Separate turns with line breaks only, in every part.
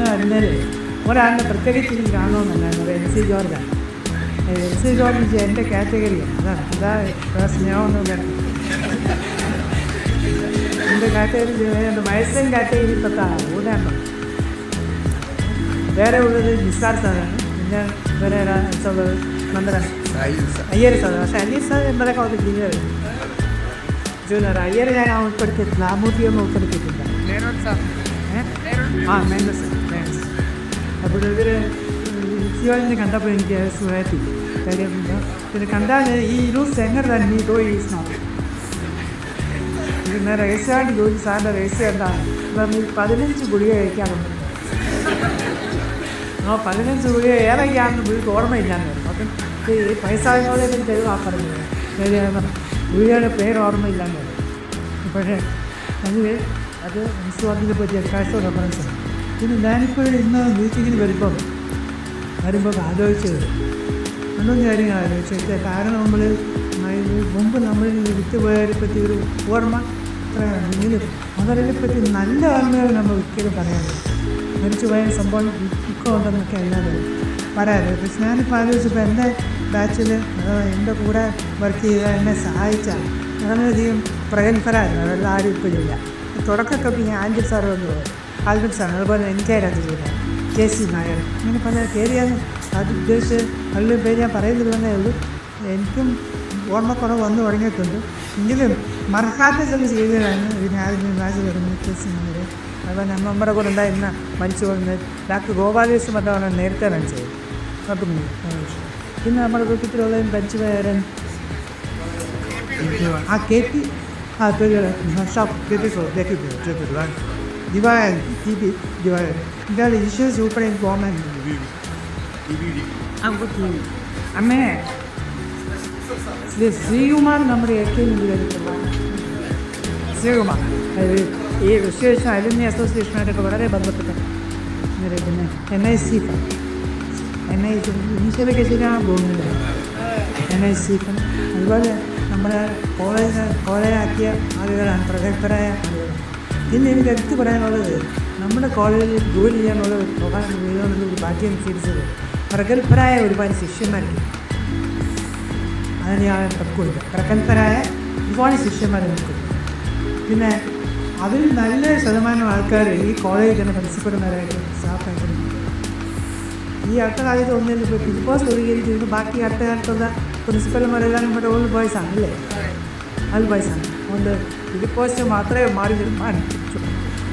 ഇന്ന് വരുന്നതിൽ ഒരാളിനെ പ്രത്യേകിച്ച് എനിക്ക് കാണണമെന്നുണ്ടായിരുന്നു. എൻ സി ജോർജാണ്. എൻ സി ജോർജ് എൻ്റെ കാറ്റഗറിയാണ്. അതാ സ്നേഹമൊന്നുമില്ല. എൻ്റെ കാറ്റഗറി എൻ്റെ വയസ്സൻ കാറ്റഗറിയിൽപ്പെട്ട ഊരാണ്. വേറെ ഉള്ളത് നിസാർ സാറാണ്. പിന്നെ വേറെ ഉള്ളത് നമ്മുടെ അയ്യർ സാറ്. പക്ഷേ അയ്യർ സാർ എന്നതൊക്കെ അത് ജൂനിയർ അയ്യർ ഞാൻ ഉൾപ്പെടുത്തിയിട്ടില്ല. ആമൂട്ടിയൊന്നും ഉൾപ്പെടുത്തിയിട്ടില്ല. മേനോൻ സാർ. അപ്പോൾ ഇവർ ശിവാജിനെ കണ്ടപ്പോൾ എനിക്ക് സുഖമായിട്ട് കാര്യം. പിന്നെ കണ്ടാൽ ഈ ന്യൂസ് എങ്ങനെ തന്നെ ഈ ഡോയി ഈസ് നോട്ട് പിന്നെ രഹസ്യമായിട്ട് ജോലി. സാറിൻ്റെ രഹസ്യം എന്താണ്? 15 ഗുളിക കഴിക്കാറുണ്ട്. 15 ഗുളിക ഏറെയാണെന്ന് വീട്ടിൽ ഓർമ്മയില്ലാന്ന് വരും. അപ്പം ഈ പൈസയോടെ തെളിവാ പറഞ്ഞത്. ഗുളികയുടെ പേര് ഓർമ്മയില്ലാന്ന് വരും. പക്ഷേ അത് സ്വാതിനെ പറ്റി കാഴ്ച റെഫറൻസാണ്. പിന്നെ ഞാനിപ്പോൾ ഇന്ന് മീറ്റിങ്ങിന് വരുമ്പോൾ ആലോചിച്ചത് രണ്ടൊന്നും കാര്യങ്ങൾ ആലോചിച്ചത്. കാരണം മുമ്പ് നമ്മൾ വിട്ടുപോയതിനെ പറ്റി ഒരു ഓർമ്മ എങ്കിലും അവരെ പറ്റി നല്ല ഓർമ്മകൾ നമ്മൾ ഒരിക്കലും പറയാതെ മരിച്ചു പോയ സംഭവം ദുഃഖം ഉണ്ടെന്നൊക്കെ അല്ലാതെ പറയാതെ. പക്ഷെ ഞാനിപ്പോൾ ആലോചിച്ചപ്പോൾ എൻ്റെ ബാച്ചിൽ എൻ്റെ കൂടെ വർക്ക് ചെയ്ത എന്നെ സഹായിച്ച വളരെയധികം പ്രഗത്ഭരായിരുന്നു. അവരുടെ ആരും ഇപ്പോഴില്ല. തുടക്കമൊക്കെ ഞാൻ ആൻഡ്രി സാറ് വന്നു, ആൽബിൻ സാർ, അതുപോലെ എനിക്കായിരുന്നു ചെയ്തത്, KC നായർ, ഇങ്ങനെ പല കയറിയാണ്. അത് ഉദ്ദേശിച്ച് നല്ല പേര് ഞാൻ പറയുന്നത് തന്നെ ഉള്ളൂ. എനിക്കും ഓർമ്മക്കുറവ് വന്നു തുടങ്ങിയിട്ടുണ്ട്. എങ്കിലും മറക്കാത്ത ചില ചെയ്തതാണ് ഇതിനാദ്യം ബാച്ച് വരുന്നത്. KC നായർ, അതുപോലെ നമ്മുടെ കൂടെ ഉണ്ടായിരുന്ന മരിച്ചു പോകുന്നത് ഡോക്ടർ ഗോപാലകൃഷ്ണൻ മറ്റാണ് നേരത്തെ ചെയ്തത്. പിന്നെ നമ്മുടെ കൂട്ടത്തിലുള്ള മരിച്ചു പോയവരൻ KP Divine, TB, Divine. That is just super important. I'm good to you. Amen. This Srikumar നമ്മുടെ ശ്രീകുമാർ ഈ വിശേഷ അലുമിനി അസോസിയേഷനായിട്ടൊക്കെ വളരെ ബന്ധപ്പെട്ട പിന്നെ NIC ഇനീഷ്യലൊക്കെ ശരിയാണ് പോകുന്നില്ല. NIC അതുപോലെ നമ്മുടെ കോളേജാക്കിയ ആളുകളാണ്, പ്രഗത്ഭരായ ആളുകൾ. പിന്നെ എനിക്ക് എടുത്ത് പറയാനുള്ളത് നമ്മുടെ കോളേജിൽ ജോലി ചെയ്യാനുള്ള ഒരു ഭാഗ്യം സ്വീകരിച്ചത് പ്രഗത്ഭരായ ഒരുപാട് ശിഷ്യന്മാരുണ്ട്. അതിന് ഞാൻ തക്കുണ്ട്. പ്രഗത്ഭരായ ഒരുപാട് ശിഷ്യന്മാർ നിൽക്കുന്നു. പിന്നെ അതിൽ നല്ല ശതമാനം ആൾക്കാർ ഈ കോളേജിൽ തന്നെ പ്രിൻസിപ്പൽമാരായിട്ട് സ്റ്റാഫായിട്ട് ഈ അടുത്ത കാലത്ത് ഒന്നിൽ ഇപ്പോൾ ഫിലിപ്പോസ് ഒഴികഴിച്ചിരുന്നു. ബാക്കി അടുത്ത കാലത്തുള്ള പ്രിൻസിപ്പൽമാരെല്ലാം നമ്മുടെ ഓൾഡ് ബോയ്സാണ് അല്ലേ? ഓൾഡ് ബോയ്സാണ്. അതുകൊണ്ട് ഫിലിപ്പോസ് മാത്രമേ മാറി തീരുമാനിച്ചു.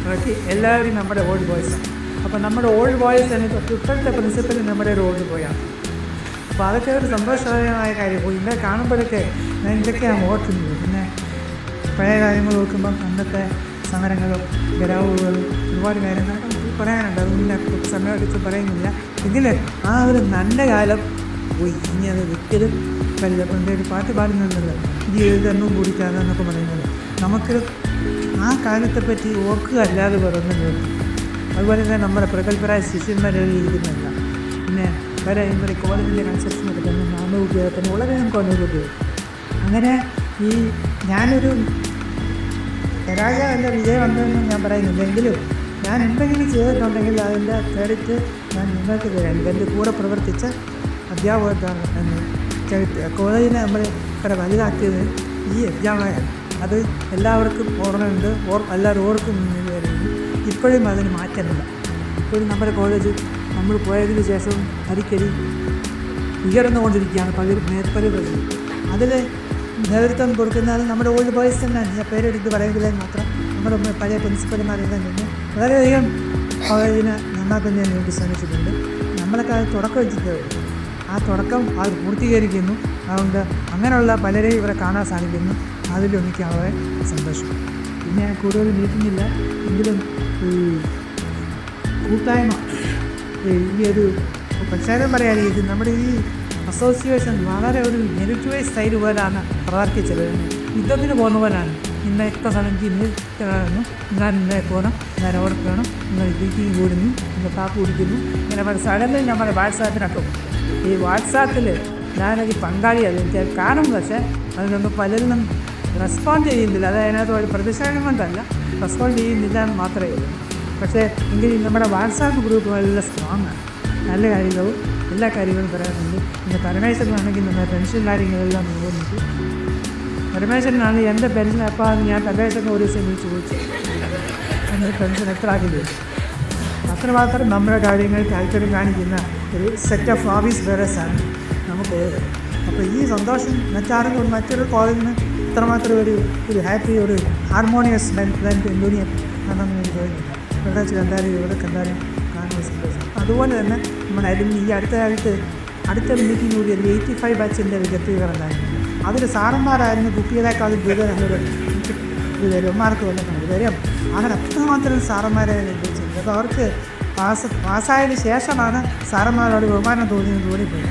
ബാക്കി എല്ലാവരും നമ്മുടെ ഓൾഡ് ബോയ്സാണ്. അപ്പോൾ നമ്മുടെ ഓൾഡ് ബോയ്സ് തന്നെ ഇപ്പോഴത്തെ പ്രിൻസിപ്പൽ നമ്മുടെ ഒരു ഓൾഡ് ബോയാണ്. അപ്പോൾ അതൊക്കെ ഒരു സന്തോഷകരമായ കാര്യം. ഇന്നെ കാണുമ്പോഴൊക്കെ ഞാൻ ഇതൊക്കെയാണ് ഓർക്കുന്നത്. പിന്നെ പഴയ കാര്യങ്ങൾ നോക്കുമ്പം അന്നത്തെ സമരങ്ങളും ഗ്രാവുകളും ഒരുപാട് കാര്യങ്ങൾ പറയാനുണ്ട്. അതൊന്നും സമയം എടുത്ത് പറയുന്നില്ല. എങ്കിലും ആ ഒരു നല്ല കാലം പോയി. ഇനി അത് ഒരിക്കലും വരില്ല. അപ്പം എൻ്റെ ഒരു പാട്ട് പാടുന്നുണ്ടല്ലോ, ജീവിതം കുടിക്കാതെ എന്നൊക്കെ പറയുന്നത്. നമുക്ക് ആ കാലത്തെപ്പറ്റി ഓർക്കുക അല്ലാതെ പറയുന്നത്. അതുപോലെ തന്നെ നമ്മുടെ പ്രഗത്ഭരായ ശിഷ്യന്മാരിരിക്കുന്നില്ല. പിന്നെ വരെ നമ്മുടെ കോളേജിൻ്റെ കൺസ്ട്രക്ഷനൊക്കെ തന്നെ നാമോപയോഗത്തിന് വളരെയധികം കൊണ്ടുപോകും. അങ്ങനെ ഈ ഞാനൊരു രാജ എൻ്റെ വിജയം വന്നതെന്ന് ഞാൻ പറയുന്നില്ല. എങ്കിലും ഞാൻ എന്തെങ്കിലും ചെയ്തിട്ടുണ്ടെങ്കിൽ അതിൻ്റെ ക്രെഡിറ്റ് ഞാൻ നിങ്ങൾക്ക് തരാം. എൻ്റെ കൂടെ പ്രവർത്തിച്ച അധ്യാപകർക്കാണ് എന്ന് കോളേജിനെ നമ്മൾ ഇത്ര വലുതാക്കിയത് ഈ അധ്യാപകരാണ്. അത് എല്ലാവർക്കും ഓർമ്മയുണ്ട്. എല്ലാവരും ഓർക്കും. ഇപ്പോഴും അതിന് മാറ്റമില്ല. ഇപ്പോഴും നമ്മുടെ കോളേജ് നമ്മൾ പോയതിന് ശേഷം അരിക്കടി ഉയർന്നുകൊണ്ടിരിക്കുകയാണ്. മേൽപ്പലുകൾ അതിൽ നേതൃത്വം കൊടുക്കുന്നത് നമ്മുടെ ഓൾഡ് ബോയ്സ് തന്നെയാണ്. ഞാൻ പേരെടുത്ത് പറയുന്നത് മാത്രം നമ്മുടെ പഴയ പ്രിൻസിപ്പൽമാരെല്ലാം തന്നെ വളരെയധികം കോളേജിനെ നന്നാക്കുന്നതിന് വേണ്ടി ശ്രമിച്ചിട്ടുണ്ട്. നമ്മളൊക്കെ അത് തുടക്കം വെച്ചിട്ടേ ഉള്ളൂ. ആ തുടക്കം അവർ പൂർത്തീകരിക്കുന്നു. അതുകൊണ്ട് അങ്ങനെയുള്ള പലരെയും ഇവിടെ കാണാൻ സാധിക്കുന്നു. അതിലും എനിക്ക് വളരെ സന്തോഷം. പിന്നെ ഞാൻ കൂടുതൽ നീട്ടുന്നില്ല. എങ്കിലും ഈ കൂട്ടായ്മ ഈ ഒരു പ്രത്യേകം പറയാൻ ഇത് നമ്മുടെ ഈ അസോസിയേഷൻ വളരെ ഒരു നെഗറ്റീവ് സൈഡ് പോലാണ് പ്രവർത്തിച്ചത്. യുദ്ധത്തിന് പോകുന്ന പോലാണ്. ഇന്ന എത്ര സ്ഥലം ഞാൻ ഇന്നേ പോകണം, ഞാൻ അവിടെ പോകണം, നിങ്ങൾ മീറ്റിംഗ് കൂടുന്നു, നിങ്ങൾ കാപ്പ് കുടിക്കുന്നു, ഇങ്ങനെ പല സഡൻലി നമ്മുടെ വാട്സാപ്പിനൊക്കെ. ഈ വാട്സാപ്പിൽ ഞാനൊരു പങ്കാളിയാണ്. എനിക്ക് കാണും. പക്ഷേ അതിനൊന്നും പലരും റെസ്പോണ്ട് ചെയ്യുന്നില്ല. അത് അതിനകത്ത് ഒരു പ്രതിഷേധം കൊണ്ടല്ല, റെസ്പോണ്ട് ചെയ്യുന്നില്ല എന്ന് മാത്രമേ ഉള്ളൂ. പക്ഷേ എങ്കിൽ നമ്മുടെ വാട്സാപ്പ് ഗ്രൂപ്പ് വളരെ സ്ട്രോങ് ആണ്. നല്ല കാര്യങ്ങളും എല്ലാ കാര്യങ്ങളും പറയാറുണ്ട്. പിന്നെ പരമേശ്വരനാണെങ്കിൽ നമ്മുടെ പെൻഷൻ കാര്യങ്ങളെല്ലാം നോക്കുന്നുണ്ട്. പരമേശ്വരനാണ് എൻ്റെ പെൻഷൻ എപ്പോൾ ഞാൻ പരമേശ്വരൻ ഒരു ദിവസം വിളിച്ച് ചോദിച്ചു എൻ്റെ പെൻഷൻ എത്ര ആക്കില്ല. അത്രമാത്രം നമ്മുടെ കാര്യങ്ങൾ താല്പര്യം കാണിക്കുന്ന ഒരു സെറ്റ് ഓഫ് ഓഫീസ് ബെയറേഴ്സാണ് നമുക്കുള്ളത്. അപ്പോൾ ഈ സന്തോഷം മറ്റൊരു കോളേജിൽ നിന്ന് ഇത്രമാത്രം ഒരു ഹാപ്പി ഒരു ഹാർമോണിയസ് ബന്ധം യൂണിയൻ ആണെന്ന് എനിക്ക് തോന്നുന്നില്ല. ഇവിടെ വെച്ച് കണ്ടാലും ഇവിടെ കണ്ടാലും കാണുന്ന സന്തോഷം. അതുപോലെ തന്നെ നമ്മുടെ ഈ അടുത്ത മീറ്റിംഗ് കൂടി ഒരു 85 ബാച്ചിൻ്റെ ഒരു ഗെറ്റുകളുണ്ടായിരുന്നു. അതിൽ സാറന്മാരായിരുന്നു കുട്ടികളെക്കാളും ബഹുമാർക്ക് വന്നിട്ടുണ്ട്. വരും അങ്ങനെ അത്രമാത്രം സാറന്മാരായിരുന്നു ഉദ്ദേശിച്ചത്. അപ്പോൾ അവർക്ക് പാസ്സായതിന് ശേഷമാണ് സാറന്മാരോട് ബഹുമാനം തോന്നിയെന്ന് തോന്നിപ്പോയി.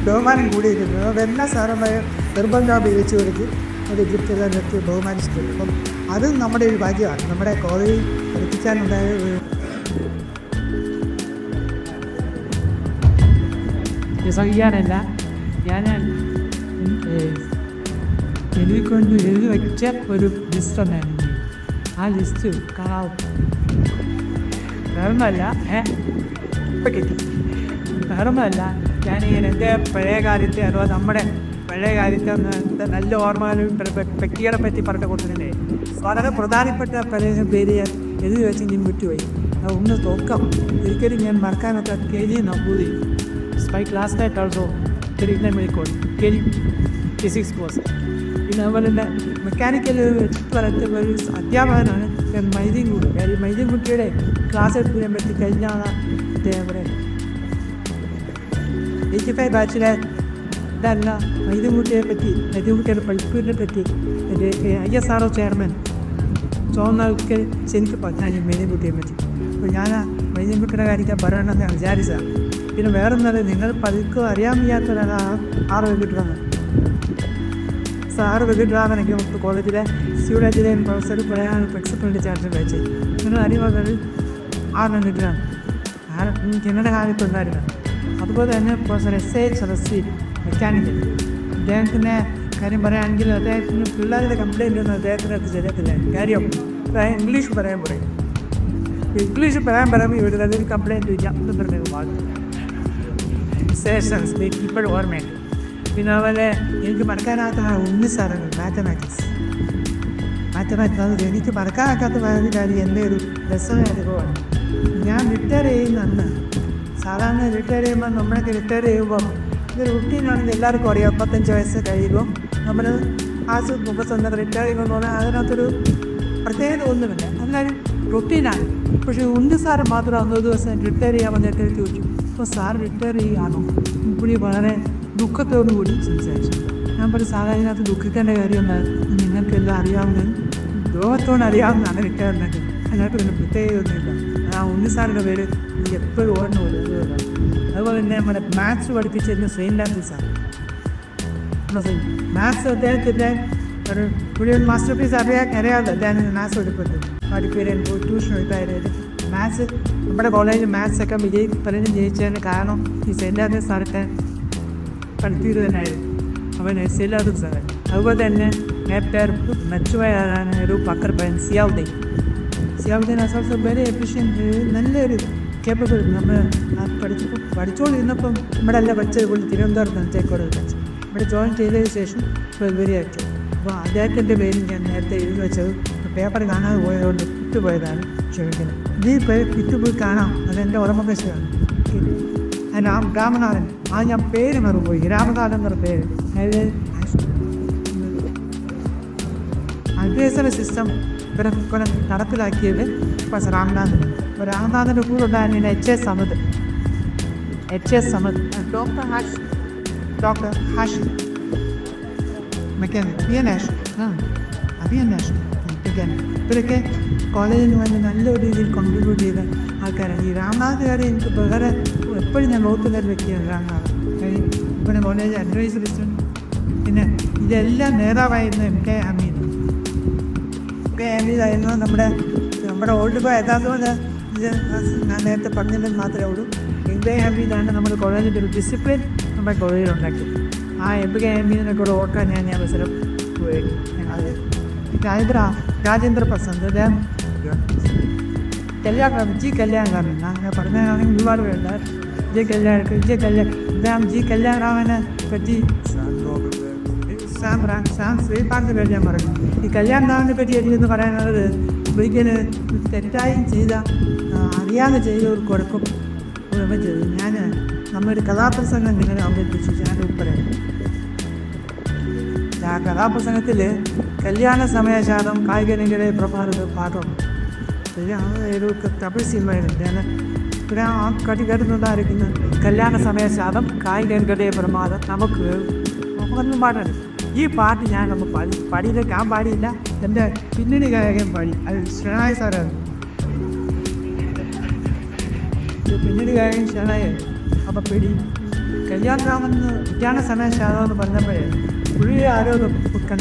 ബഹുമാനം കൂടിയിരിക്കുന്നു. അതെല്ലാം സാറന്മാരെ നിർബന്ധം ഉപയോഗിച്ച് കൊടുത്ത് അത് ഗിഫ്റ്റെല്ലാം നിർത്തി ബഹുമാനിച്ചിട്ടുണ്ട്. അപ്പം അതും നമ്മുടെ ഒരു ഭാഗ്യമാണ്. നമ്മുടെ കോളേജിൽ പഠിപ്പിക്കാനുണ്ടായ ചെയ്യാനല്ല ഞാൻ എഴുതിക്കൊണ്ട് എഴുതി വെച്ച ഒരു ലിസ്റ്റ് ഉണ്ടായിരുന്നു. ആ ലിസ്റ്റ് കാണാവും. വേറൊന്നുമല്ല വേറൊന്നുമല്ല ഞാനിങ്ങനെ എൻ്റെ പഴയ കാര്യത്തെ അഥവാ നമ്മുടെ പഴയ കാര്യത്തെ നല്ല ഓർമ്മകളും വ്യക്തികളെ പറ്റി പറഞ്ഞ കൊടുത്തിട്ടുണ്ട്. വളരെ പ്രധാനപ്പെട്ട പല പേര് ഞാൻ എഴുതി വെച്ച് ഞാൻ വിട്ടുപോയി. അത് ഒന്ന് നോക്കാം. ഒരിക്കലും ഞാൻ മറക്കാനൊക്കെ KG നമ്പൂതി സ്പൈ ക്ലാസ് നൈറ്റ് ഓൾസോ തിരിഞ്ഞ മെഡിക്കോൾ KG ഫിസിക്സ് കോഴ്സ്. പിന്നെ അതുപോലെ തന്നെ മെക്കാനിക്കൽ വളർത്ത ഒരു അധ്യാപകനാണ് മൈദീൻകുട്ടി. കാര്യം മൈദീൻകുട്ടിയുടെ ക്ലാസ് എടുക്കാൻ പറ്റി കഴിഞ്ഞാണ് ഇവിടെ 85 ബാച്ചിലെ ഇതല്ല മൈദീൻകുട്ടിയെ പറ്റി മൈദീൻകുട്ടിയുടെ പഠിപ്പിനെ പറ്റി എൻ്റെ ISRO ചെയർമാൻ ചോന്നാൾക്ക് ശരിക്കും പറഞ്ഞാൽ മൈദീൻകുട്ടിയെ പറ്റി. അപ്പോൾ ഞാൻ മൈദീൻകുട്ടിയുടെ കാര്യത്തെ പറയണമെന്ന് വിചാരിച്ചതാണ്. പിന്നെ വേറൊന്നത് നിങ്ങൾ പലർക്കും അറിയാൻ വയ്യാത്തതാണ് 6 വെങ്കിട്ടരാമൻ. 6 വെങ്കിട്ടരാമനൊക്കെ നമുക്ക് കോളേജിലെ സ്റ്റുഡൻറ്റിലെയും പ്രൊഫസർ പറയാൻ പ്രിൻസിപ്പലിൻ്റെ ചാർജ് കഴിച്ചു. നിങ്ങൾ അറിയുന്നത് 6 വെങ്കിട്ടരാമൻ ഞങ്ങളുടെ കാലത്തുണ്ടായിരുന്നു. അതുപോലെ തന്നെ പ്രൊഫസർ SH റസി മെക്കാനിക്കൽ. അദ്ദേഹത്തിൻ്റെ കാര്യം പറയുകയാണെങ്കിൽ അദ്ദേഹത്തിന് പിള്ളേരുടെ കംപ്ലയിൻ്റ് ഒന്നും അദ്ദേഹത്തിന് അടുത്ത് ശരിയത്തില്ല. കാര്യം ഇംഗ്ലീഷ് പറയാൻ പറയും. ഇംഗ്ലീഷ് പറയുമ്പോൾ ഇവിടെ നല്ലൊരു കംപ്ലയിൻറ്റ് ഇല്ല എന്ന് പറഞ്ഞത് വാങ്ങും സെഷൻസ് ഇപ്പോഴും ഓർമ്മയുണ്ട്. പിന്നെ അതുപോലെ എനിക്ക് മറക്കാനാകാത്ത ഉണ്ണിസാറുണ്ട് മാത്തമാറ്റിക്സ് അത് എനിക്ക് മറക്കാനാക്കാത്ത കാര്യം എൻ്റെ ഒരു രസമായ അനുഭവമാണ്. ഞാൻ റിട്ടയർ ചെയ്യുന്ന അന്ന് സാധാരണ റിട്ടയർ ചെയ്യുമ്പോൾ നമ്മളൊക്കെ റിട്ടയർ ചെയ്യുമ്പോൾ ഇത് റുട്ടീനാണെന്ന് എല്ലാവർക്കും അറിയാം. 55 വയസ്സ് കഴിയുമ്പോൾ നമ്മൾ മുമ്പ് റിട്ടയർ ചെയ്യുമ്പോൾ പറഞ്ഞാൽ അതിനകത്തൊരു പ്രത്യേകത ഒന്നുമില്ല. അതിനൊരു റുട്ടീനാണ്. പക്ഷേ ഉണ്ണി സാറ് മാത്രം അന്നൊരു ദിവസം റിട്ടയർ ചെയ്യാൻ വന്നിട്ട് ചോദിച്ചു, അപ്പോൾ സാർ റിട്ടയർ ചെയ്യുകയാണോ? പുള്ളി വളരെ ദുഃഖത്തോടുകൂടി സംസാരിച്ചു. ഞാൻ പറയും സാധാരണ ഇതിനകത്ത് ദുഃഖിക്കേണ്ട കാര്യമൊന്നും നിങ്ങൾക്കെല്ലാം അറിയാവുന്നതും ലോകത്തോട് അറിയാവുന്നതാണ് റിട്ടയറിനൊക്കെ. അതിനകത്ത് പിന്നെ പ്രത്യേകതയൊന്നുമില്ല. ആ ഉണ്ണി സാറിൻ്റെ പേര് എനിക്ക് എപ്പോഴും ഓർമ്മ വരും. അതുപോലെ തന്നെ നമ്മുടെ മാത്സ് പഠിപ്പിച്ചിരുന്ന ശ്രീലാന്തി സാർ. മാത്സ് അദ്ദേഹത്തിൻ്റെ ഒരു പുതിയ മാസ്റ്റർ പീസ് അറിയാതെ അദ്ദേഹം മാത്സ് പഠിപ്പിക്കാൻ പോയി ട്യൂഷൻ എടുത്തായിരുന്നു. മാത്സ് നമ്മുടെ കോളേജിൽ മാത്സൊക്കെ പലരും ജയിച്ചതിന് കാരണം ഈ സെയിലാന്തി സാറൊക്കെ പഠിപ്പിയത് തന്നെയായിരുന്നു. അവൻ സെയിലാന്തി സാറ്. അതുപോലെ തന്നെ നേരത്തെ മെച്ചുവായാണ് ഒരു പക്കർ പയ്യൻ Ziauddin as also very efficient, നല്ലൊരു കേപ്പബിൾ. നമ്മൾ പഠിച്ചുകൊണ്ടിരുന്നപ്പം നമ്മുടെ എല്ലാം പഠിച്ചത് കൊണ്ട് തിരുവനന്തപുരത്ത് തേക്കോട് പഠിച്ചു. ഇവിടെ ജോയിൻ ചെയ്തതിന് ശേഷം വെരി ആക്റ്റീവ്. അപ്പോൾ അദ്ദേഹത്തിൻ്റെ പേര് ഞാൻ നേരത്തെ എഴുതി വെച്ചത് പേപ്പർ കാണാതെ പോയതുകൊണ്ട് വിട്ടുപോയതാണ്, ക്ഷമിക്കുന്നത്. ഈ വിട്ടുപോയി കാണാം, അതെൻ്റെ ഓർമ്മകശമാണ്. രാമനാഥൻ, ആ ഞാൻ പേര് മറന്നുപോയി. രാമനാഥൻ എന്നൊരു പേര്. അതായത് അഡ്വൈസറി സിസ്റ്റം ഇവരെ നടപ്പിലാക്കിയത് പ്രൊഫസർ രാമനാഥൻ. അപ്പോൾ രാമനാഥൻ്റെ കൂടെ ഉണ്ടായിരുന്ന HS സമദ്, ഡോക്ടർ ഹാഷി മെക്കാനിക്, അഭിയനാഷ് ഇവരൊക്കെ കോളേജിന് വേണ്ടി നല്ല രീതിയിൽ കോൺട്രിബ്യൂട്ട് ചെയ്ത ആൾക്കാരാണ്. ഈ രാമനാഥുകാരെ എനിക്ക് വളരെ എപ്പോഴും ഞാൻ നോക്കുന്ന ഒരു വ്യക്തിയാണ് രാമനാഥ്. ഇവിടെ കോളേജ് അഡ്വൈസറി സ്റ്റുഡൻറ്റ്. പിന്നെ ഇതെല്ലാം നേതാവായിരുന്ന MK ഹമീദ് ആയിരുന്നു. നമ്മുടെ ഓൾഡ് ബോയ് യഥാർത്ഥ ഇത് ഞാൻ നേരത്തെ പറഞ്ഞില്ലെന്ന് മാത്രമേ ഉള്ളൂ. MK ഹമീദാണ് നമ്മുടെ കോളേജിൻ്റെ ഒരു ഡിസിപ്ലിൻ നമ്മുടെ കോളേജിൽ ഉണ്ടാക്കി. ആ MK ഹമീദിനെ കൂടെ ഓർക്കാൻ ഞാൻ അവസരം പോയി ഞങ്ങൾ രാജേന്ദ്ര പ്രസാദ് അദ്ദേഹം കല്യാണം ജി കല്യാണറാമൻ അങ്ങനെ പറഞ്ഞാണെങ്കിൽ ഒരുപാട് വേണ്ട അദ്ദേഹം ജി കല്യാണറാമനെ പറ്റി സാം ശ്രീപാദിനെ പറ്റി ഞാൻ പറഞ്ഞു. ഈ കല്യാണറാമനെ പറ്റി എനിക്കെന്ന് പറയാനുള്ളത് ഒരിക്കലും തെറ്റായി ചെയ്ത അറിയാതെ ചെയ്ത ഒരു കുഴപ്പം ചെയ്തു. ഞാൻ നമ്മുടെ കഥാപ്രസംഗം നിങ്ങളെ അവതരിപ്പിച്ചു. ഞാൻ ഉൾപ്പെടെ ആ കഥാപ്രസംഗത്തിൽ കല്യാണ സമയശാതം കായികനികളെ പ്രഭാത പാട്ടുണ്ട്. ഒരു തമിഴ് സിനിമയുണ്ട്. ഞാൻ ഇവിടെ ആ കേട്ടിട്ടുണ്ടായിരിക്കുന്നു. കല്യാണ സമയശാതം കായികനികളുടെ പ്രമാദം നമുക്കൊന്നും പാടാണ്. ഈ പാട്ട് ഞാൻ പാടിയില്ല. ഞാൻ പാടിയില്ല, എൻ്റെ പിന്നണി ഗായകൻ പാടി. അത് ഷെനായ് സാറാണ്. പിന്നണി ഗായകൻ ഷെനായ്. അപ്പോൾ കല്യാണ സമയശാതം എന്ന് പറഞ്ഞപ്പോഴേ പുള്ളിയെ ആരോഗ്യം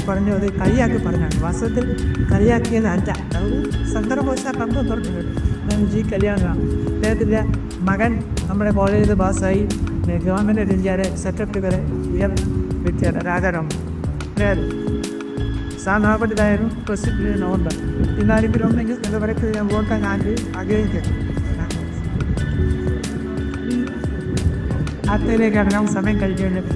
പറഞ്ഞു. അത് കളിയാക്കി പറഞ്ഞാണ്. വാസ്തവത്തിൽ കളിയാക്കിയതല്ല. ഒരു സന്ദർഭവശാൽ കണ്ടു ജി കല്യാണറാം. അദ്ദേഹത്തിൻ്റെ മകൻ നമ്മുടെ കോളേജിൽ പാസ്സായി ഗവൺമെൻറ് ഓഫ് ഇന്ത്യയുടെ സെക്രട്ടറി വരെ വ്യക്തിയാണ് രാജാറാം. സ്ഥാനാപതിയായിരുന്നു പ്രസിഡന്റ് നവംബർ. ഇന്നാരെങ്കിലും ഉണ്ടെങ്കിൽ ഇതുവരെക്ക് ഞാൻ വോട്ടാൻ ഞാൻ ആഗ്രഹിക്കുന്നു. അടുത്തതിലേക്ക് ഇറങ്ങാൻ സമയം കഴിക്കേണ്ടത്.